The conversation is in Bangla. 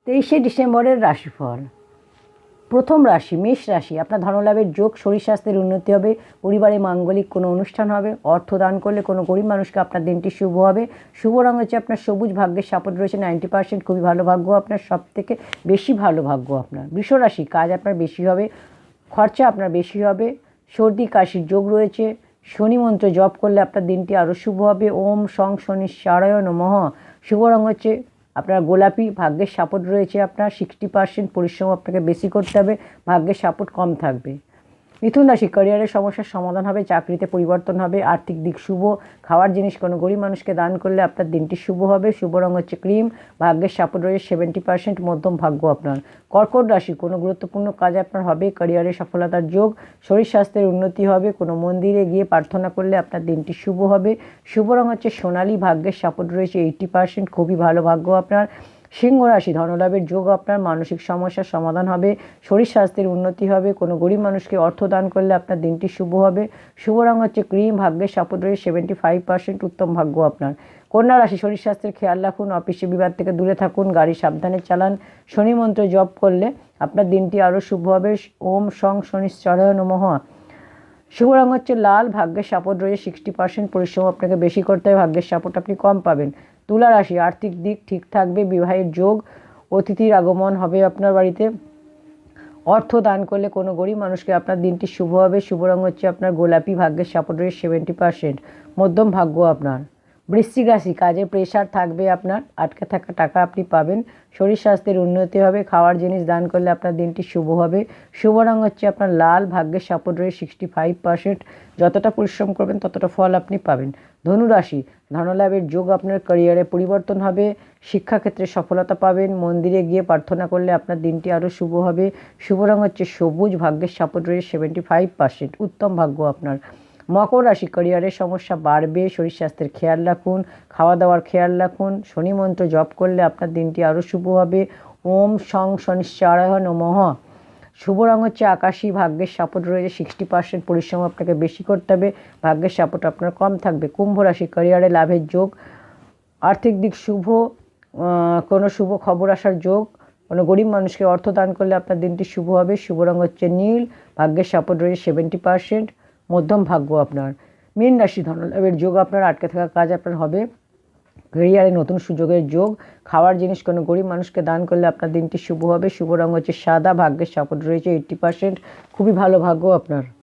ডিসেম্বরের রাশিফল। প্রথম রাশি মেষ রাশি। আপনার ধনলাভের যোগ, শরীর স্বাস্থ্যের উন্নতি হবে, পরিবারে মাঙ্গলিক কোনো অনুষ্ঠান হবে, অর্থ দান করলে কোনো গরিব মানুষকে আপনার দিনটি শুভ হবে। শুভ রঙ হচ্ছে আপনার সবুজ, ভাগ্যের সাপোর্ট রয়েছে 90%, খুবই ভালো ভাগ্য আপনার, সব থেকে বেশি ভালো ভাগ্য আপনার। বৃষ রাশি, কাজ আপনার বেশি হবে, খরচা আপনার বেশি হবে, সর্দি কাশির যোগ রয়েছে, শনি মন্ত্র জপ করলে আপনার দিনটি আরও শুভ হবে। ওম সং শনিশ্চারায় নমঃ। শুভ রঙ হচ্ছে আপনার গোলাপি, ভাগ্যের সাপোর্ট রয়েছে আপনার 60%, পরিশ্রম আপনাকে বেশি করতে হবে, ভাগ্যের সাপোর্ট কম থাকবে। মিথুন রাশি, ক্যারিয়ারের সমস্যার সমাধান হবে, চাকরিতে পরিবর্তন হবে, আর্থিক দিক শুভ, খাওয়ার জিনিস কোনো গরিব মানুষকে দান করলে আপনার দিনটি শুভ হবে। শুভ রঙ হচ্ছে ক্রিম, ভাগ্যের সাপোর্ট রয়েছে 70%, মধ্যম ভাগ্য আপনার। কর্কট রাশি, কোনো গুরুত্বপূর্ণ কাজ আপনার হবে, ক্যারিয়ারে সফলতার যোগ, শরীর স্বাস্থ্যের উন্নতি হবে, কোনো মন্দিরে গিয়ে প্রার্থনা করলে আপনার দিনটি শুভ হবে। শুভ রঙ হচ্ছে সোনালি, ভাগ্যের সাপোর্ট রয়েছে 80%, খুবই ভালো ভাগ্য আপনার। সিংহ রাশি, ধনলাভের যোগ আপনার, মানসিক সমস্যার সমাধান হবে, শরীর স্বাস্থ্যের উন্নতি হবে, কোনো গরিব মানুষকে অর্থ দান করলে আপনার দিনটি শুভ হবে। শুভ রঙ হচ্ছে ক্রিম, ভাগ্যের সাপোর্ট রয়েছে 75%, উত্তম ভাগ্য আপনার। কন্যা রাশি, শরীর স্বাস্থ্যের খেয়াল রাখুন, অফিসে বিবাদ থেকে দূরে থাকুন, গাড়ি সাবধানে চালান, শনি মন্ত্র জপ করলে আপনার দিনটি আরও শুভ হবে। ওম সং শনিশ্চরায় নমঃ। শুভ রঙ হচ্ছে লাল, ভাগ্যের সাপোর্ট রয়েছে 60%, পরিশ্রম আপনাকে বেশি করতে হবে, ভাগ্যের সাপোর্ট আপনি কম পাবেন। তুলা রাশি, আর্থিক দিক ঠিক থাকবে, বিবাহের যোগ, অতিথির আগমন হবে আপনার বাড়িতে, অর্থ দান করলে কোনো গরিব মানুষকে আপনার দিনটি শুভ হবে। শুভ রঙ হচ্ছে আপনার গোলাপি, ভাগ্যের সাপোর্ট রয়েছে 70%, মধ্যম ভাগ্য আপনার। বৃশ্চিক রাশি, কাজের প্রেশার থাকবে আপনার, আটকে থাকা টাকা আপনি পাবেন, শরীর স্বাস্থ্যের উন্নতি হবে, খাওয়ার জিনিস দান করলে আপনার দিনটি শুভ হবে। শুভ রঙ হচ্ছে আপনার লাল, ভাগ্যের সাপোর্ট রয়েছে 65%, যতটা পরিশ্রম করবেন ততটা ফল আপনি পাবেন। ধনু রাশি, ধনলাভের যোগ আপনার, ক্যারিয়ারে পরিবর্তন হবে, শিক্ষাক্ষেত্রে সফলতা পাবেন, মন্দিরে গিয়ে প্রার্থনা করলে আপনার দিনটি আরও শুভ হবে। শুভ রঙ হচ্ছে সবুজ, ভাগ্যের সাপোর্ট রয়েছে 75%, উত্তম ভাগ্য আপনার। মকর রাশি, ক্যারিয়ারের সমস্যা বাড়বে, শরীর স্বাস্থ্যের খেয়াল রাখুন, খাওয়া দাওয়ার খেয়াল রাখুন, শনি মন্ত্র জপ করলে আপনার দিনটি আরও শুভ হবে। ওম সং শনিশ্চারায় নমঃ। শুভ রঙ হচ্ছে আকাশী, ভাগ্যের সাপোর্ট রয়েছে 60%, পরিশ্রম আপনাকে বেশি করতে হবে, ভাগ্যের সাপোর্ট আপনার কম থাকবে। কুম্ভ রাশি, ক্যারিয়ারে লাভের যোগ, আর্থিক দিক শুভ, কোনো শুভ খবর আসার যোগ, কোনো গরিব মানুষকে অর্থ দান করলে আপনার দিনটি শুভ হবে। শুভ রঙ হচ্ছে নীল, ভাগ্যের সাপোর্ট রয়েছে 70%, মধ্যম ভাগ্য আপনার। মীন রাশি, ধনলাভের যোগ আপনার, আটকে থাকা কাজ আপনার হবে, ক্যারিয়ারে নতুন সুযোগের যোগ, খাওয়ার জিনিস কোনো গরিব মানুষকে দান করলে আপনার দিনটি শুভ হবে। শুভ রঙ হচ্ছে সাদা, ভাগ্যের সাপোর্ট রয়েছে 80%, খুবই ভালো ভাগ্য আপনার।